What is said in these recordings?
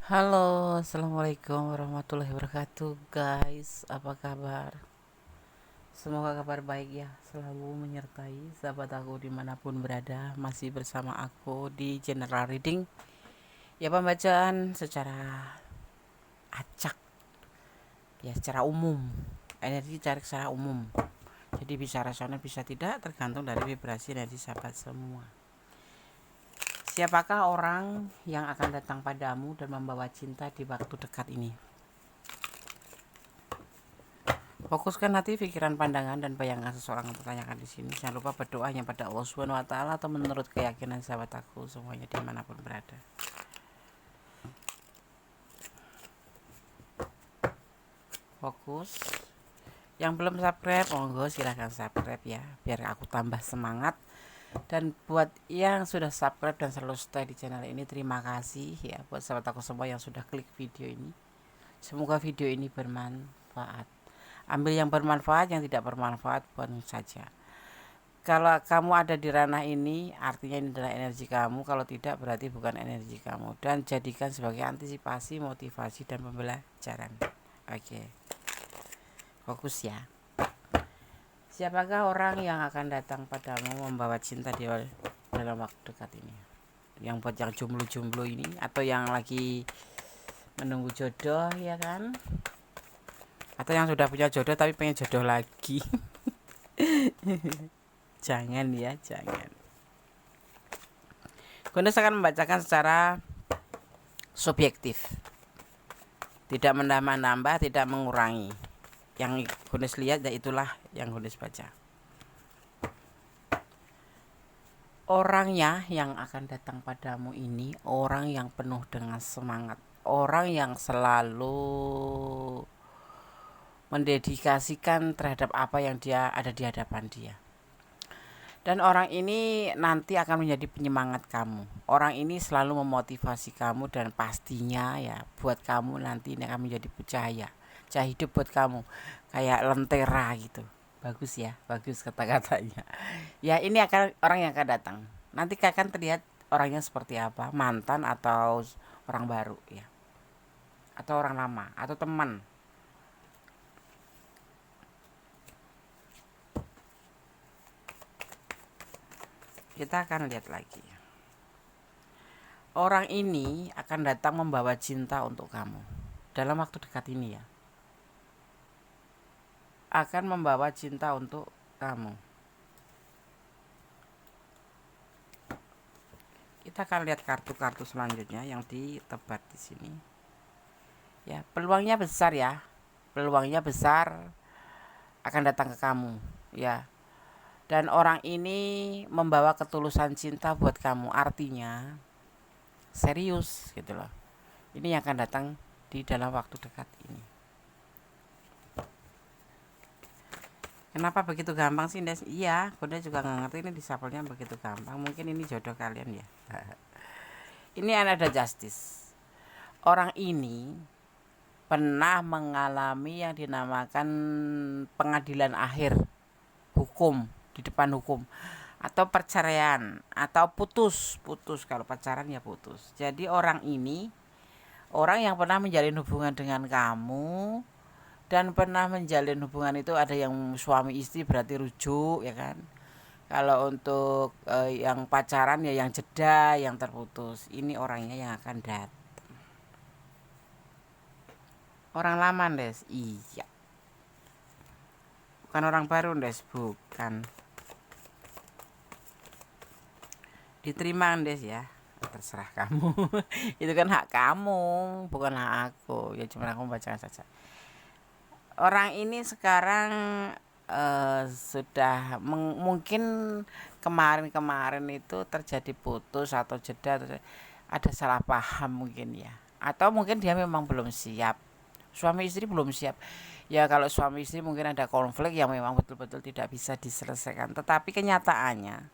Halo, assalamualaikum warahmatullahi wabarakatuh, guys. Apa kabar? Semoga kabar baik ya, selalu menyertai sahabat aku dimanapun berada. Masih bersama aku di General Reading. Ya, pembacaan secara acak, ya secara umum. Energi cari secara umum. Jadi bisa rasional, bisa tidak, tergantung dari vibrasi dari sahabat semua. Siapakah orang yang akan datang padamu dan membawa cinta di waktu dekat ini? Fokuskan hati, pikiran, pandangan, dan bayangkan seseorang yang tertanyakan di sini. Jangan lupa berdoa hanya pada Allah Subhanahu wa Ta'ala atau menurut keyakinan sahabat aku semuanya dimanapun berada. Fokus. Yang belum subscribe, monggo silahkan subscribe ya, biar aku tambah semangat. Dan buat yang sudah subscribe dan selalu stay di channel ini, terima kasih ya buat sahabat aku semua yang sudah klik video ini. Semoga video ini bermanfaat. Ambil yang bermanfaat, yang tidak bermanfaat buang saja. Kalau kamu ada di ranah ini, artinya ini adalah energi kamu. Kalau tidak, berarti bukan energi kamu. Dan jadikan sebagai antisipasi, motivasi, dan pembelajaran. Oke, fokus ya. Siapakah orang yang akan datang padamu membawa cinta di dalam waktu dekat ini? Yang buat yang jomblo-jomblo ini, atau yang lagi menunggu jodoh, ya kan? Atau yang sudah punya jodoh tapi pengen jodoh lagi. Jangan ya, jangan. Gundes akan membacakan secara subjektif, tidak menambah-nambah, tidak mengurangi. Yang Gundes lihat ya itulah yang Gundes baca. Orangnya yang akan datang padamu ini orang yang penuh dengan semangat, orang yang selalu mendedikasikan terhadap apa yang dia ada di hadapan dia. Dan orang ini nanti akan menjadi penyemangat kamu. Orang ini selalu memotivasi kamu dan pastinya ya buat kamu nanti ini akan menjadi cahaya. Cahaya hidup buat kamu. Kayak lentera gitu. Bagus ya, bagus kata-katanya. Ya, ini akan orang yang akan datang. Nanti akan terlihat orangnya seperti apa, mantan atau orang baru ya. Atau orang lama atau teman. Kita akan lihat lagi. Orang ini akan datang membawa cinta untuk kamu dalam waktu dekat ini ya. Akan membawa cinta untuk kamu. Kita akan lihat kartu-kartu selanjutnya yang ditebar di sini. Ya, peluangnya besar ya. Peluangnya besar akan datang ke kamu, ya. Dan orang ini membawa ketulusan cinta buat kamu, artinya serius gitu loh. Ini yang akan datang di dalam waktu dekat ini. Kenapa begitu gampang sih, Des? Iya, Bunda juga nggak ngerti ini disapelnya begitu gampang. Mungkin ini jodoh kalian ya. Ini ada justice. Orang ini pernah mengalami yang dinamakan pengadilan akhir, hukum, di depan hukum, atau perceraian atau putus kalau pacaran ya putus. Jadi orang ini orang yang pernah menjalin hubungan dengan kamu dan pernah menjalin hubungan itu ada yang suami istri berarti rujuk ya kan. Kalau untuk yang pacaran ya yang jeda, yang terputus, ini orangnya yang akan datang. Orang lama, Des. Iya. Bukan orang baru, Des. Bukan. Diterima, Des ya. Terserah kamu. Itu kan hak kamu, bukan hak aku. Ya cuma aku membacakan saja. Orang ini sekarang sudah mungkin kemarin itu terjadi putus atau jeda, ada salah paham mungkin ya. Atau mungkin dia memang belum siap. Suami istri belum siap. Ya kalau suami istri mungkin ada konflik yang memang betul-betul tidak bisa diselesaikan. Tetapi kenyataannya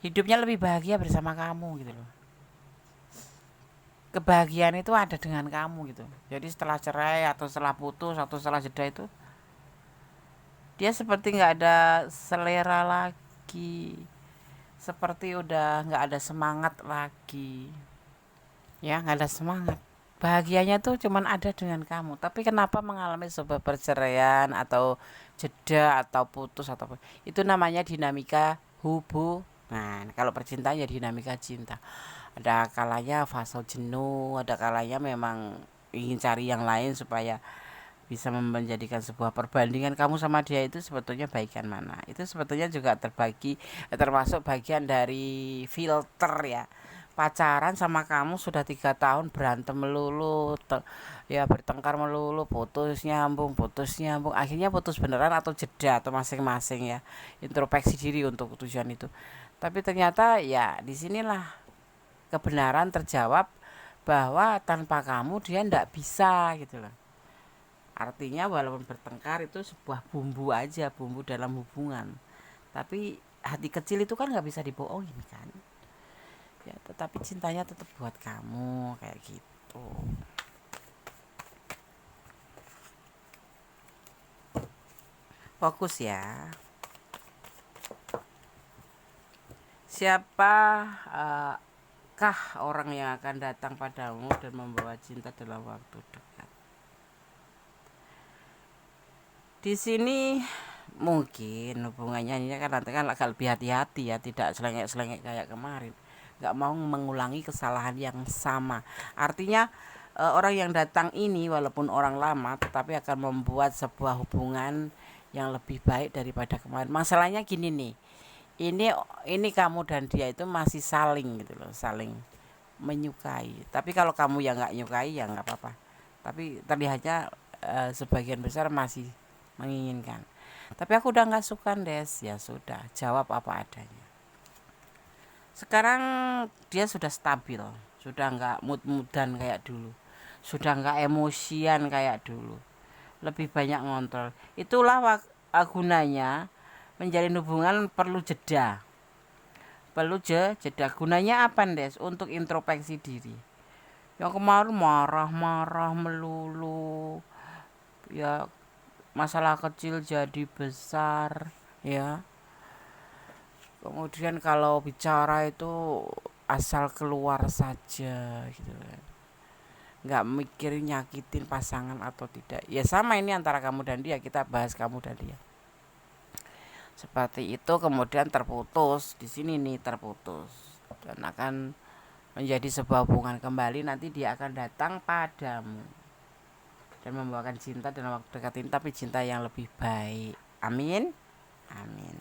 hidupnya lebih bahagia bersama kamu gitu loh. Kebahagiaan itu ada dengan kamu gitu. Jadi setelah cerai atau setelah putus atau setelah jeda itu dia seperti nggak ada selera lagi, seperti udah nggak ada semangat lagi ya nggak ada semangat. Bahagianya tuh cuman ada dengan kamu, tapi kenapa mengalami sebuah perceraian atau jeda atau putus atau apa, itu namanya dinamika hubungan. Kalau percintaan ya dinamika cinta, ada kalanya fase jenuh, ada kalanya memang ingin cari yang lain supaya bisa menjadikan sebuah perbandingan kamu sama dia itu sebetulnya baikan mana. Itu sebetulnya juga terbagi, termasuk bagian dari filter ya. Pacaran sama kamu sudah 3 tahun berantem melulu, ya bertengkar melulu, putus nyambung, akhirnya putus beneran atau jeda atau masing-masing ya introspeksi diri untuk tujuan itu. Tapi ternyata ya disinilah kebenaran terjawab bahwa tanpa kamu dia ndak bisa gitu loh. Artinya walaupun bertengkar itu sebuah bumbu aja, bumbu dalam hubungan. Tapi hati kecil itu kan nggak bisa dibohongin kan. Ya, tetapi cintanya tetap buat kamu kayak gitu. Fokus ya. Siapa kah orang yang akan datang padamu dan membawa cinta dalam waktu dekat? Di sini mungkin hubungannya ini kan nanti kan agak lebih hati-hati ya, tidak selengek-selengek kayak kemarin, nggak mau mengulangi kesalahan yang sama. Artinya orang yang datang ini walaupun orang lama tetapi akan membuat sebuah hubungan yang lebih baik daripada kemarin. Masalahnya gini nih, ini kamu dan dia itu masih saling gitu loh, saling menyukai. Tapi kalau kamu yang nggak nyukai ya nggak apa-apa, tapi terlihatnya sebagian besar masih menginginkan. Tapi aku udah nggak suka Des, ya sudah, jawab apa adanya. Sekarang dia sudah stabil, sudah nggak mud-mudan kayak dulu, sudah nggak emosian kayak dulu, lebih banyak ngontrol. Itulah gunanya menjalin hubungan perlu jeda, perlu jeda. Gunanya apa Des? Untuk introspeksi diri. Yang kemarin marah-marah melulu, ya masalah kecil jadi besar ya. Kemudian kalau bicara itu asal keluar saja gitu kan, nggak mikir nyakitin pasangan atau tidak. Ya sama ini antara kamu dan dia, kita bahas kamu dan dia seperti itu. Kemudian terputus di sini nih, terputus dan akan menjadi sebuah hubungan kembali. Nanti dia akan datang padamu dan membawakan cinta dalam waktu dekat ini, tapi cinta yang lebih baik. Amin, amin.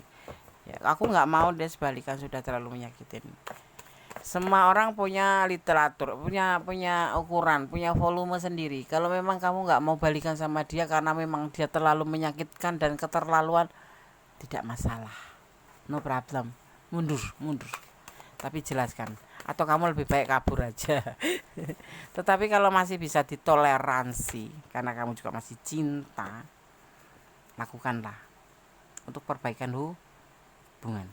Ya, aku nggak mau deh sebalikan, sudah terlalu menyakitin. Semua orang punya literatur, punya ukuran, punya volume sendiri. Kalau memang kamu nggak mau balikan sama dia karena memang dia terlalu menyakitkan dan keterlaluan, tidak masalah, no problem, mundur. Tapi jelaskan, atau kamu lebih baik kabur aja. Tetapi kalau masih bisa ditoleransi karena kamu juga masih cinta, lakukanlah untuk perbaikan hubungan.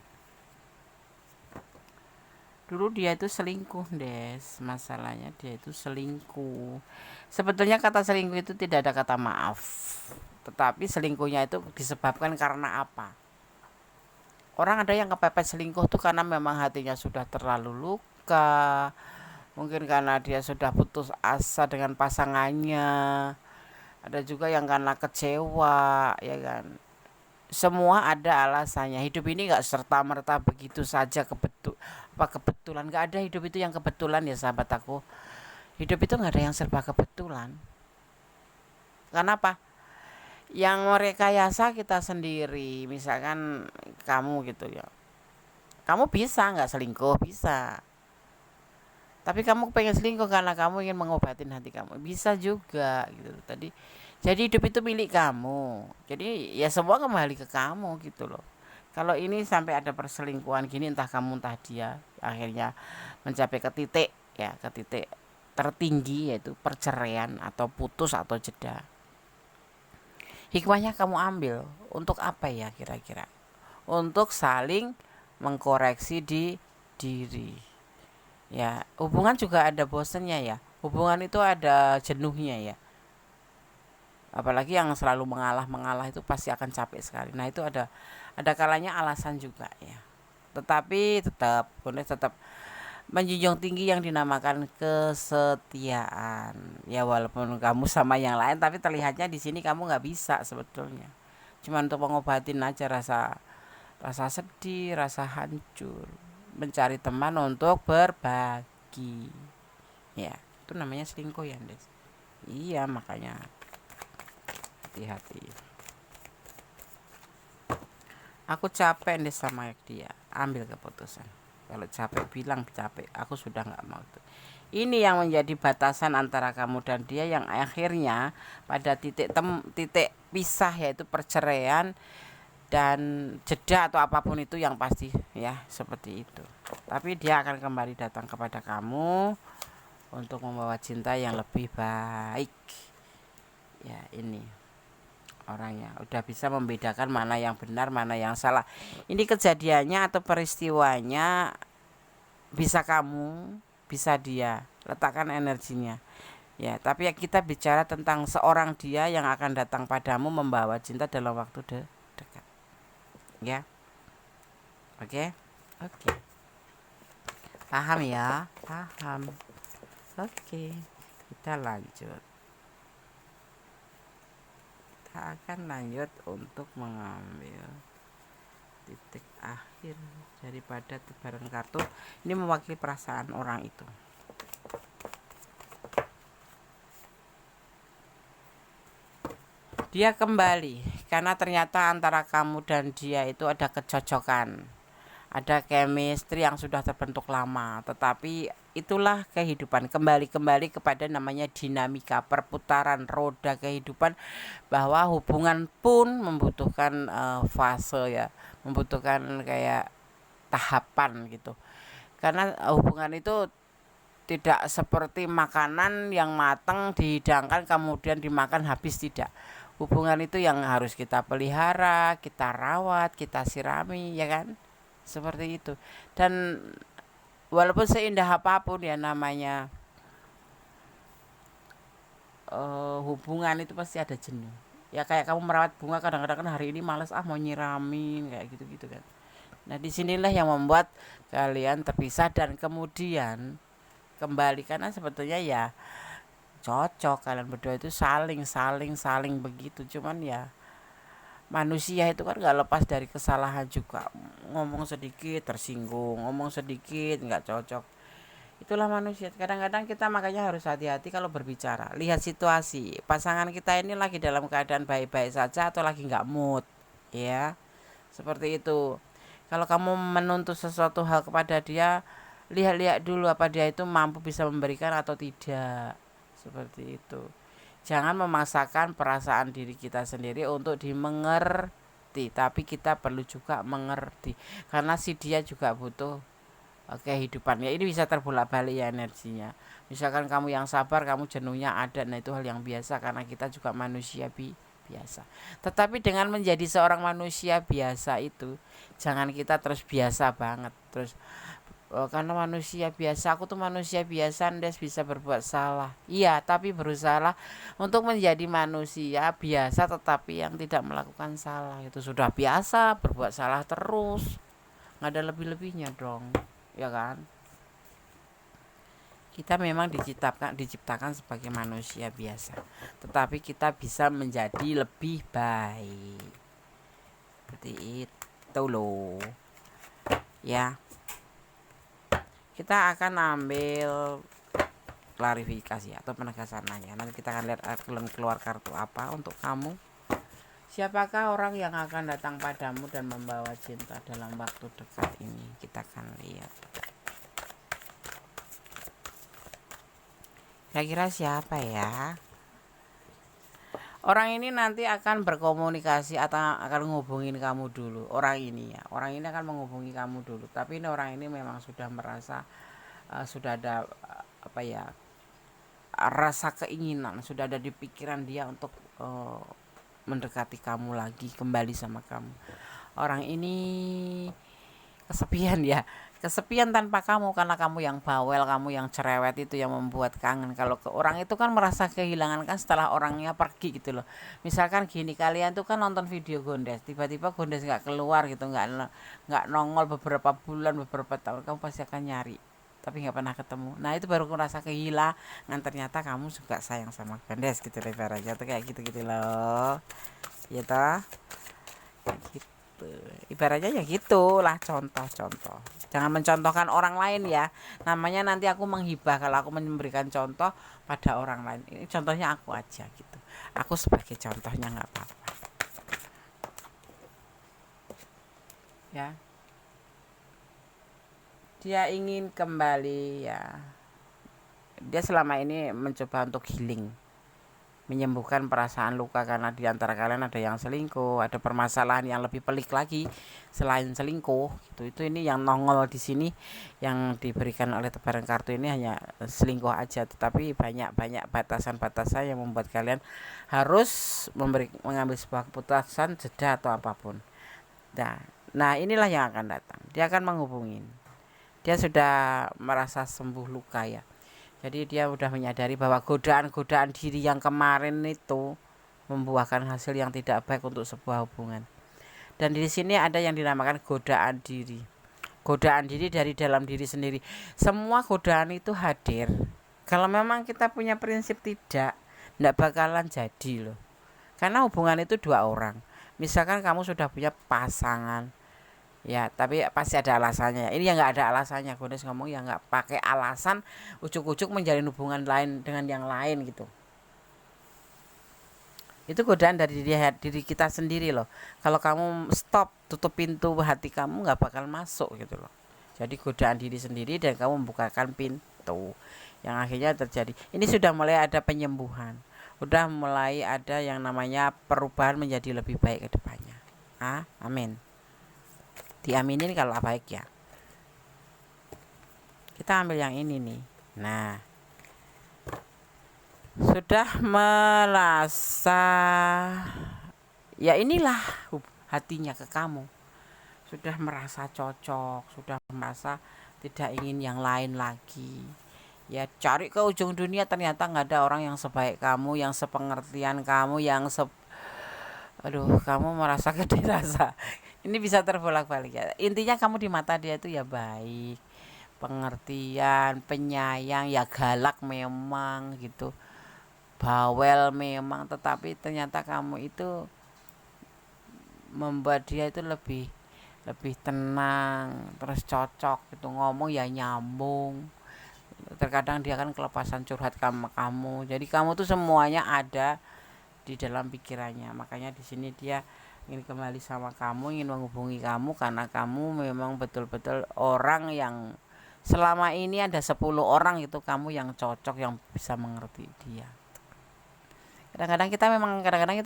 Dulu dia itu selingkuh Des, masalahnya dia itu selingkuh. Sebetulnya kata selingkuh itu tidak ada kata maaf, tetapi selingkuhnya itu disebabkan karena apa? Orang ada yang kepepet selingkuh tuh karena memang hatinya sudah terlalu luka, mungkin karena dia sudah putus asa dengan pasangannya, ada juga yang karena kecewa ya kan. Semua ada alasannya. Hidup ini nggak serta merta begitu saja kebetulan, nggak ada hidup itu yang kebetulan ya sahabat aku. Hidup itu nggak ada yang serba kebetulan. Kenapa? Yang merekayasa kita sendiri. Misalkan kamu gitu ya, kamu bisa nggak selingkuh, bisa, tapi kamu pengen selingkuh karena kamu ingin mengobatin hati kamu, bisa juga gitu tadi. Jadi hidup itu milik kamu, jadi ya semua kembali ke kamu gitu loh. Kalau ini sampai ada perselingkuhan gini, entah kamu entah dia, akhirnya mencapai ke titik ya, ke titik tertinggi yaitu perceraian atau putus atau jeda. Hikmahnya kamu ambil untuk apa ya kira-kira? Untuk saling mengkoreksi di diri. Ya, hubungan juga ada bosennya ya. Hubungan itu ada jenuhnya ya. Apalagi yang selalu mengalah itu pasti akan capek sekali. Nah, itu ada kalanya alasan juga ya. Tetapi tetap menjunjung tinggi yang dinamakan kesetiaan. Ya walaupun kamu sama yang lain, tapi terlihatnya di sini kamu nggak bisa sebetulnya. Cuma untuk mengobatin aja rasa sedih, rasa hancur, mencari teman untuk berbagi. Ya, itu namanya selingkuh ya, Des. Iya, makanya hati-hati. Aku capek deh sama dia, ambil keputusan. Kalau capek bilang capek, aku sudah nggak mau tuh. Ini yang menjadi batasan antara kamu dan dia yang akhirnya pada titik pisah, yaitu perceraian dan jeda atau apapun itu yang pasti ya seperti itu. Tapi dia akan kembali datang kepada kamu untuk membawa cinta yang lebih baik. Ya, ini orangnya udah bisa membedakan mana yang benar mana yang salah. Ini kejadiannya atau peristiwanya bisa kamu, bisa dia, letakkan energinya ya. Tapi ya kita bicara tentang seorang dia yang akan datang padamu membawa cinta dalam waktu dekat ya. Oke. Oke, paham ya, paham. Oke, kita lanjut. Kita akan lanjut untuk mengambil titik akhir daripada tebaran kartu. Ini mewakili perasaan orang itu. Dia kembali karena ternyata antara kamu dan dia itu ada kecocokan, ada chemistry yang sudah terbentuk lama. Tetapi itulah kehidupan, kembali kepada namanya dinamika, perputaran roda kehidupan, bahwa hubungan pun membutuhkan fase ya, membutuhkan kayak tahapan gitu. Karena hubungan itu tidak seperti makanan yang matang dihidangkan kemudian dimakan habis, tidak. Hubungan itu yang harus kita pelihara, kita rawat, kita sirami, ya kan? Seperti itu. Dan walaupun seindah apapun ya namanya hubungan itu pasti ada jenuh. Ya kayak kamu merawat bunga, kadang-kadang kan hari ini males mau nyiramin kayak gitu-gitu kan. Nah, disinilah yang membuat kalian terpisah dan kemudian kembali, karena sebetulnya ya cocok kalian berdua itu saling begitu. Cuman ya manusia itu kan nggak lepas dari kesalahan juga, ngomong sedikit tersinggung, ngomong sedikit nggak cocok. Itulah manusia. Kadang-kadang kita makanya harus hati-hati kalau berbicara. Lihat situasi, pasangan kita ini lagi dalam keadaan baik-baik saja atau lagi nggak mood, ya seperti itu. Kalau kamu menuntut sesuatu hal kepada dia, lihat-lihat dulu apa dia itu mampu bisa memberikan atau tidak. Seperti itu. Jangan memaksakan perasaan diri kita sendiri untuk dimengerti, tapi kita perlu juga mengerti. Karena si dia juga butuh kehidupan. Ya ini bisa terbolak-balik ya energinya. Misalkan kamu yang sabar, kamu jenuhnya ada. Nah itu hal yang biasa karena kita juga manusia biasa. Tetapi dengan menjadi seorang manusia biasa itu, jangan kita terus biasa banget. Terus karena manusia biasa, aku tuh manusia biasa, Ndes bisa berbuat salah. Iya, tapi berusaha untuk menjadi manusia biasa tetapi yang tidak melakukan salah. Itu sudah biasa berbuat salah terus, nggak ada lebih-lebihnya dong, ya kan? Kita memang diciptakan sebagai manusia biasa, tetapi kita bisa menjadi lebih baik. Seperti itu loh. Ya. Kita akan ambil klarifikasi atau penegasan nanya. Nanti kita akan lihat keluar kartu apa untuk kamu. Siapakah orang yang akan datang padamu dan membawa cinta dalam waktu dekat ini? Kita akan lihat. Kira-kira siapa ya? Orang ini nanti akan berkomunikasi atau akan menghubungin kamu dulu. Orang ini ya, orang ini akan menghubungi kamu dulu. Tapi ini orang ini memang sudah merasa sudah ada apa ya, rasa keinginan, sudah ada di pikiran dia untuk mendekati kamu lagi, kembali sama kamu. Orang ini kesepian ya, kesepian tanpa kamu karena kamu yang bawel, kamu yang cerewet itu yang membuat kangen. Kalau ke orang itu kan merasa kehilangan kan setelah orangnya pergi gitu loh. Misalkan gini, kalian tuh kan nonton video Gondes, tiba-tiba Gondes nggak keluar gitu, nggak nongol beberapa bulan, beberapa tahun, kamu pasti akan nyari tapi nggak pernah ketemu. Nah itu baru aku rasa kehilangan, ternyata kamu juga sayang sama Gandes gitu loh, ibaratnya tuh kayak gitu loh ya toh, kayak gitu ibaratnya ya gitulah. Contoh-contoh, jangan mencontohkan orang lain ya, namanya nanti aku menghibah kalau aku memberikan contoh pada orang lain. Ini contohnya aku aja gitu, aku sebagai contohnya nggak apa-apa ya. Dia ingin kembali ya, dia selama ini mencoba untuk healing, menyembuhkan perasaan luka karena di antara kalian ada yang selingkuh, ada permasalahan yang lebih pelik lagi selain selingkuh gitu. Itu ini yang nongol di sini, yang diberikan oleh tebaran kartu ini hanya selingkuh aja, tetapi banyak batasan-batasan yang membuat kalian harus mengambil sebuah keputusan, jeda atau apapun. Nah inilah yang akan datang, dia akan menghubungin. Dia sudah merasa sembuh luka ya. Jadi dia udah menyadari bahwa godaan-godaan diri yang kemarin itu membuahkan hasil yang tidak baik untuk sebuah hubungan. Dan di sini ada yang dinamakan godaan diri. Godaan diri dari dalam diri sendiri. Semua godaan itu hadir. Kalau memang kita punya prinsip tidak bakalan jadi loh. Karena hubungan itu dua orang. Misalkan kamu sudah punya pasangan, ya tapi pasti ada alasannya ya. Ini yang nggak ada alasannya, Gones ngomong ya nggak pakai alasan ujuk-ujuk menjalin hubungan lain dengan yang lain gitu. Itu godaan dari diri kita sendiri loh. Kalau kamu stop, tutup pintu hati kamu, nggak bakal masuk gitu loh. Jadi godaan diri sendiri dan kamu membukakan pintu, yang akhirnya terjadi ini sudah mulai ada penyembuhan, udah mulai ada yang namanya perubahan menjadi lebih baik ke depannya. Amin. Diaminin kalau baik ya. Kita ambil yang ini nih. Nah, sudah merasa ya inilah hatinya ke kamu, sudah merasa cocok, sudah merasa tidak ingin yang lain lagi. Ya cari ke ujung dunia, ternyata nggak ada orang yang sebaik kamu, yang sepengertian kamu, yang kamu merasa gede rasa. Ini bisa terbolak-balik ya. Intinya kamu di mata dia itu ya baik, pengertian, penyayang, ya galak memang gitu, bawel memang, tetapi ternyata kamu itu membuat dia itu lebih lebih tenang, terus cocok gitu, ngomong ya nyambung. Terkadang dia kan kelepasan curhat sama kamu, jadi kamu tuh semuanya ada di dalam pikirannya. Makanya di sini dia ingin kembali sama kamu, ingin menghubungi kamu karena kamu memang betul-betul orang yang selama ini ada 10 orang itu kamu yang cocok, yang bisa mengerti dia. Kadang-kadang kita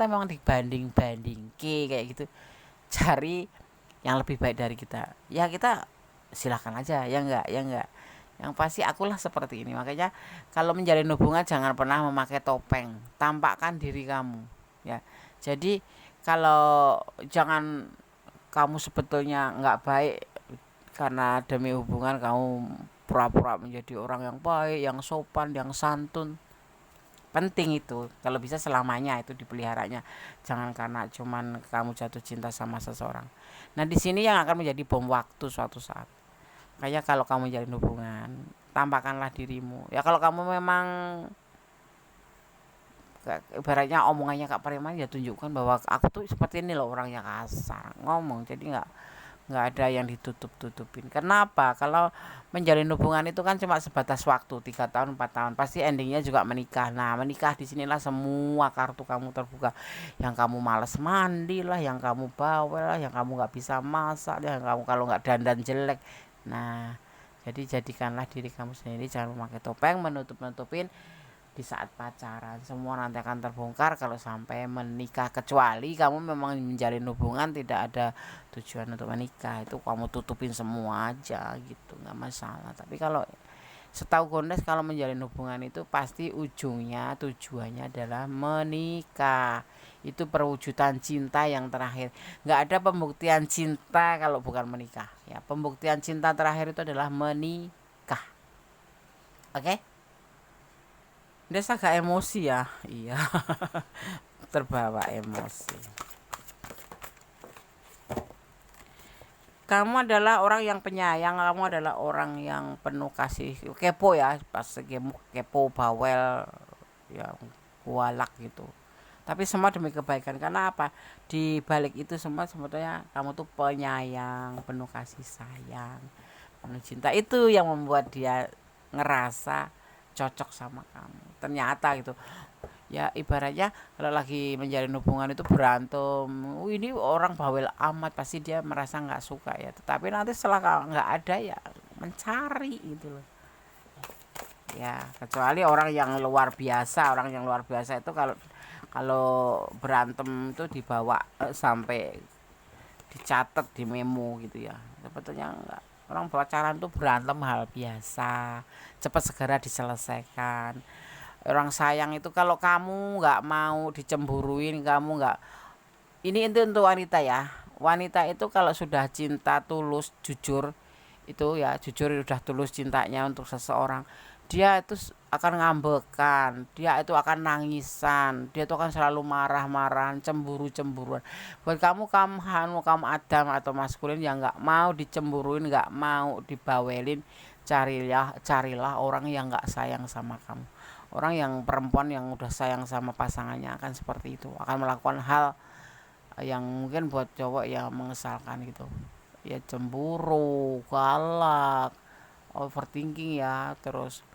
memang dibanding-banding kayak gitu, cari yang lebih baik dari kita. Ya kita silakan aja, ya enggak, yang pasti akulah seperti ini. Makanya kalau menjalin hubungan jangan pernah memakai topeng, tampakkan diri kamu ya. Jadi kalau jangan kamu sebetulnya nggak baik karena demi hubungan kamu pura-pura menjadi orang yang baik, yang sopan, yang santun. Penting itu, kalau bisa selamanya itu dipeliharanya. Jangan karena cuman kamu jatuh cinta sama seseorang. Nah di sini yang akan menjadi bom waktu suatu saat. Kayak kalau kamu jalin hubungan, tampakkanlah dirimu. Ya kalau kamu memang ibaratnya omongannya Kak Preman, ya tunjukkan bahwa aku tuh seperti ini loh, orangnya kasar ngomong. Jadi nggak ada yang ditutup-tutupin. Kenapa? Kalau menjalin hubungan itu kan cuma sebatas waktu 3 tahun 4 tahun, pasti endingnya juga menikah. Nah menikah di sinilah semua kartu kamu terbuka. Yang kamu males mandi lah, yang kamu bawel lah, yang kamu nggak bisa masak, yang kamu kalau nggak dandan jelek. Nah jadi jadikanlah diri kamu sendiri, jangan memakai topeng menutup-nutupin. Di saat pacaran semua nanti akan terbongkar kalau sampai menikah, kecuali kamu memang menjalin hubungan tidak ada tujuan untuk menikah, itu kamu tutupin semua aja gitu, nggak masalah. Tapi kalau setahu Gondes, kalau menjalin hubungan itu pasti ujungnya tujuannya adalah menikah. Itu perwujudan cinta yang terakhir. Nggak ada pembuktian cinta kalau bukan menikah ya. Pembuktian cinta terakhir itu adalah menikah. Oke? Dia agak emosi ya, iya. Terbawa emosi. kamu adalah orang yang penyayang, kamu adalah orang yang penuh kasih, kepo ya, pas kepo, bawel, yang kualak gitu. Tapi semua demi kebaikan. Karena apa? Di balik itu semua sebetulnya kamu tuh penyayang, penuh kasih sayang, penuh cinta. Itu yang membuat dia ngerasa cocok sama kamu. Ternyata gitu. Ya ibaratnya kalau lagi menjalin hubungan itu berantem, ini orang bawel amat, pasti dia merasa nggak suka ya. Tetapi nanti setelah nggak ada ya mencari gitu loh. Ya kecuali orang yang luar biasa, itu kalau kalau berantem itu dibawa sampai dicatat di memo gitu ya. Sebetulnya enggak, orang pacaran tuh berantem hal biasa, cepat segera diselesaikan. Orang sayang itu kalau kamu nggak mau dicemburuin, kamu nggak, ini itu untuk wanita ya. Wanita itu kalau sudah cinta tulus jujur, itu ya jujur udah tulus cintanya untuk seseorang, dia itu akan ngambekan, dia itu akan nangisan, dia itu akan selalu marah-marahan, cemburu-cemburuan. Buat kamu Adam atau maskulin yang nggak mau dicemburuin, nggak mau dibawelin, carilah orang yang nggak sayang sama kamu. Orang yang perempuan yang udah sayang sama pasangannya akan seperti itu, akan melakukan hal yang mungkin buat cowok yang mengesalkan gitu ya, cemburu, galak, overthinking ya, terus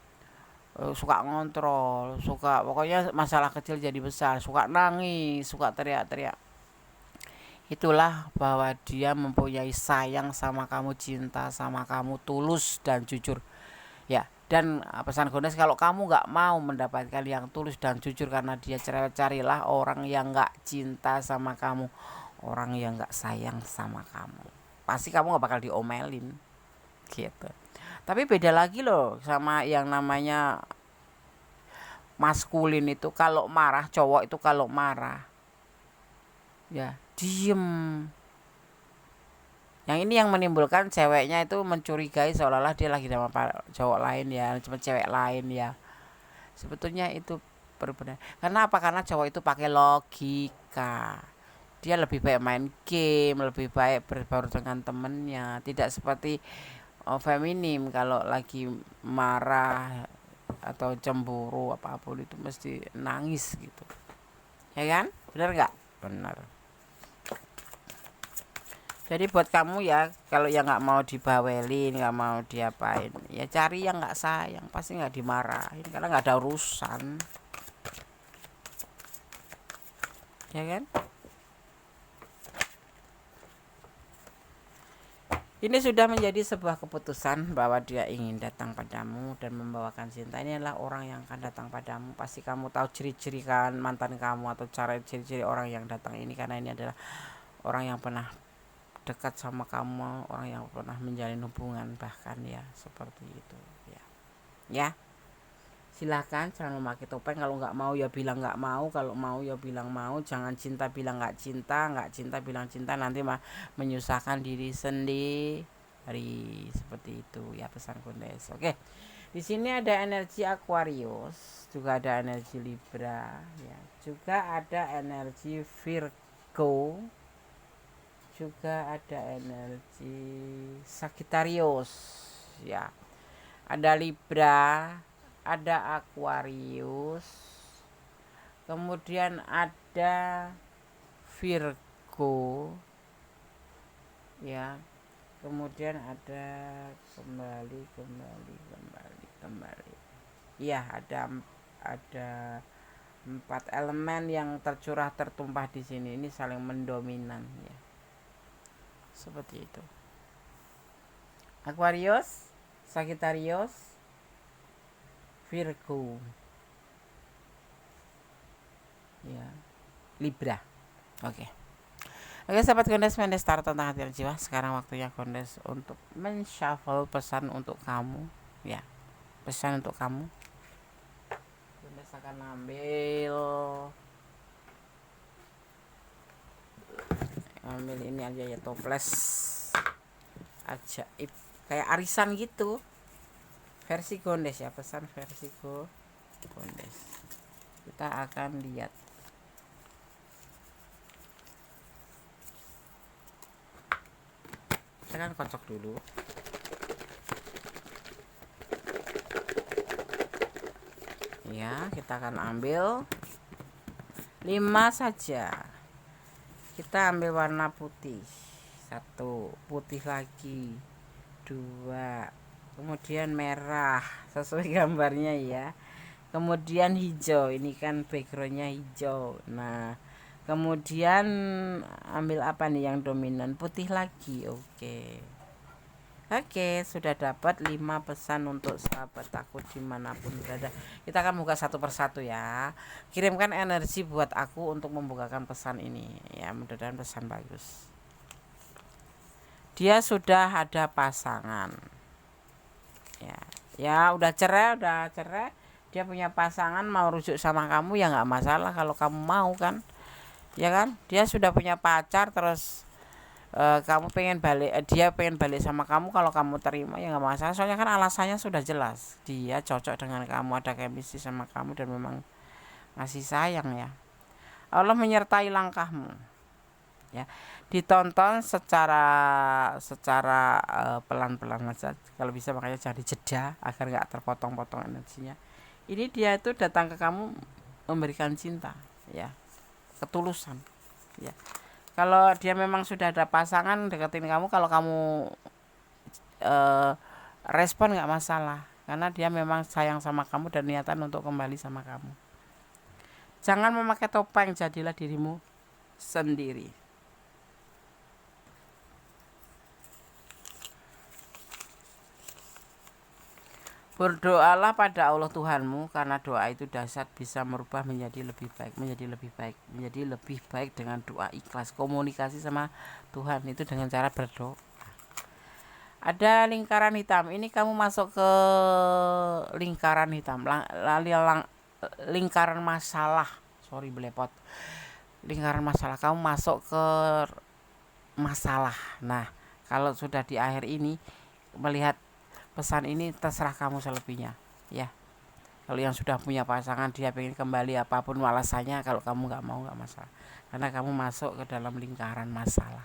suka ngontrol, suka pokoknya masalah kecil jadi besar, suka nangis, suka teriak-teriak. Itulah bahwa dia mempunyai sayang sama kamu, cinta sama kamu, tulus dan jujur ya. Dan pesan Gondes, kalau kamu nggak mau mendapatkan yang tulus dan jujur karena dia cerewet, carilah orang yang nggak cinta sama kamu, orang yang nggak sayang sama kamu. Pasti kamu nggak bakal diomelin gitu. Tapi beda lagi loh sama yang namanya maskulin itu. Kalau marah, cowok itu kalau marah ya diem. Yang ini yang menimbulkan ceweknya itu mencurigai seolah-olah dia lagi sama cowok lain ya, cuma cewek lain ya. Sebetulnya itu berbeda. Karena apa? Karena cowok itu pakai logika. Dia lebih baik main game, lebih baik berbaur dengan temennya. Tidak seperti feminim, kalau lagi marah atau cemburu apapun itu mesti nangis gitu. Ya kan? Benar nggak? Benar. Jadi buat kamu ya, kalau yang nggak mau dibawelin, nggak mau diapain, ya cari yang nggak sayang, pasti nggak dimarahin karena nggak ada urusan, ya kan? Ini sudah menjadi sebuah keputusan bahwa dia ingin datang padamu dan membawakan cinta. Ini adalah orang yang akan datang padamu. Pasti kamu tahu ciri-ciri kan mantan kamu atau cara ciri-ciri orang yang datang ini, karena ini adalah orang yang pernah dekat sama kamu, orang yang pernah menjalin hubungan bahkan ya, seperti itu ya. Ya, silahkan, jangan memakai topeng. Kalau nggak mau ya bilang nggak mau, kalau mau ya bilang mau. Jangan cinta bilang nggak cinta, nggak cinta bilang cinta, nanti mah menyusahkan diri sendiri. Seperti itu ya pesan Gondes. Oke, di sini ada energi Aquarius, juga ada energi Libra ya, juga ada energi Virgo, juga ada energi Sagittarius ya. Ada Libra, ada Aquarius, kemudian ada Virgo ya, kemudian ada kembali ya, ada 4 elemen yang tercurah tertumpah di sini. Ini saling mendominan ya, seperti itu. Aquarius, Sagittarius, Virgo ya, Libra. Oke. Oke sahabat Gondes, Mendestar tentang hati dan jiwa. Sekarang waktunya Gondes untuk menshuffle pesan untuk kamu ya. Pesan untuk kamu. Gondes akan ambil ini aja ya, toples ajaib kayak arisan gitu, versi Gondes ya, pesan versi Gondes. Kita akan lihat. kita kan kocok dulu. Ya, kita akan ambil 5 saja. Kita ambil warna putih, 1, putih lagi 2, kemudian merah sesuai gambarnya ya, kemudian hijau, ini kan backgroundnya hijau. Nah, kemudian ambil apa nih yang dominan, putih lagi. Oke, sudah dapat 5 pesan untuk sahabat aku dimanapun berada. Kita akan buka satu persatu ya. Kirimkan energi buat aku untuk membukakan pesan ini ya, mudah-mudahan pesan bagus. Dia sudah ada pasangan ya udah cerai, dia punya pasangan, mau rujuk sama kamu ya nggak masalah kalau kamu mau kan, ya kan. Dia sudah punya pacar, terus kamu pengen balik, dia pengen balik sama kamu, kalau kamu terima ya nggak masalah, soalnya kan alasannya sudah jelas, dia cocok dengan kamu, ada chemistry sama kamu, dan memang ngasih sayang ya. Allah menyertai langkahmu ya, ditonton secara pelan-pelan aja kalau bisa, makanya jangan dijeda agar nggak terpotong-potong energinya. Ini dia itu datang ke kamu memberikan cinta ya, ketulusan ya. Kalau dia memang sudah ada pasangan deketin kamu, kalau kamu respon nggak masalah, karena dia memang sayang sama kamu dan niatan untuk kembali sama kamu. Jangan memakai topeng, jadilah dirimu sendiri. Berdoalah pada Allah Tuhanmu, karena doa itu dahsyat, bisa merubah menjadi lebih baik dengan doa ikhlas. Komunikasi sama Tuhan itu dengan cara berdoa. Ada lingkaran hitam, ini kamu masuk ke lingkaran hitam, lingkaran masalah, belepot. Lingkaran masalah, kamu masuk ke masalah. Nah, kalau sudah di akhir ini melihat pesan ini, terserah kamu selebihnya ya. Kalau yang sudah punya pasangan, dia pengen kembali apapun alasannya, kalau kamu nggak mau nggak masalah, karena kamu masuk ke dalam lingkaran masalah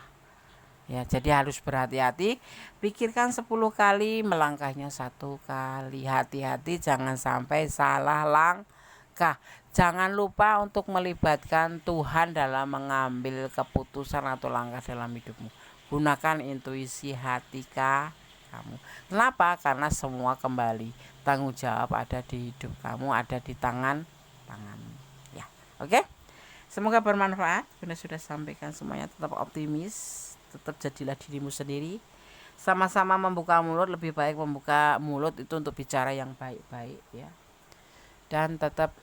ya. Jadi harus berhati-hati, pikirkan 10 kali, melangkahnya 1 kali. Hati-hati jangan sampai salah langkah. Jangan lupa untuk melibatkan Tuhan dalam mengambil keputusan atau langkah dalam hidupmu. Gunakan intuisi hati kamu. Kenapa? Karena semua kembali, tanggung jawab ada di hidup kamu, ada di tanganmu ya. Oke, semoga bermanfaat. Bunda sudah sampaikan semuanya. Tetap optimis, tetap jadilah dirimu sendiri. Sama-sama membuka mulut, lebih baik membuka mulut itu untuk bicara yang baik-baik ya. Dan tetap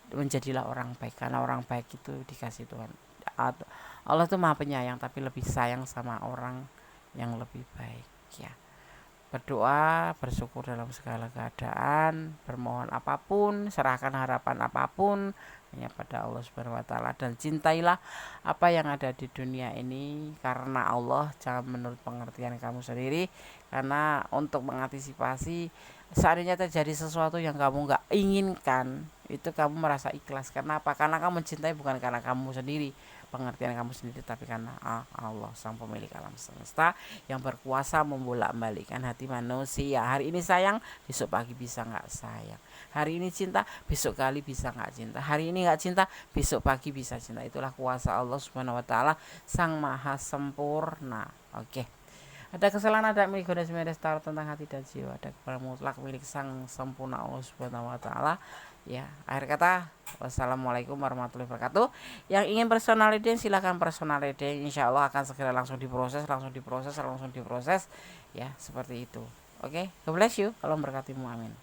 menjadilah orang baik, karena orang baik itu dikasih Tuhan. Allah itu Maha Penyayang, tapi lebih sayang sama orang yang lebih baik ya. Berdoa, bersyukur dalam segala keadaan, bermohon apapun, serahkan harapan apapun hanya pada Allah Subhanahu wa taala, dan cintailah apa yang ada di dunia ini karena Allah, jangan menurut pengertian kamu sendiri. Karena untuk mengantisipasi seandainya terjadi sesuatu yang kamu nggak inginkan, itu kamu merasa ikhlas. Kenapa? Karena kamu mencintai, bukan karena kamu sendiri, pengertian kamu sendiri, tapi karena Allah, sang pemilik alam semesta, yang berkuasa membolak-balikkan hati manusia. Hari ini sayang, besok pagi bisa nggak sayang. Hari ini cinta, besok kali bisa nggak cinta. Hari ini nggak cinta, besok pagi bisa cinta. Itulah kuasa Allah Subhanahu wa taala, sang maha sempurna. Oke. Ada kesalahan, ada milik goda semesta tentang hati dan jiwa, ada kepada mutlak milik sang sempurna Allah Subhanahu wa taala ya. Akhir kata, wassalamualaikum warahmatullahi wabarakatuh. Yang ingin personal reading silahkan personal reading, insya Allah akan segera langsung diproses ya, seperti itu. Oke, God bless you, kalau berkatimu, amin.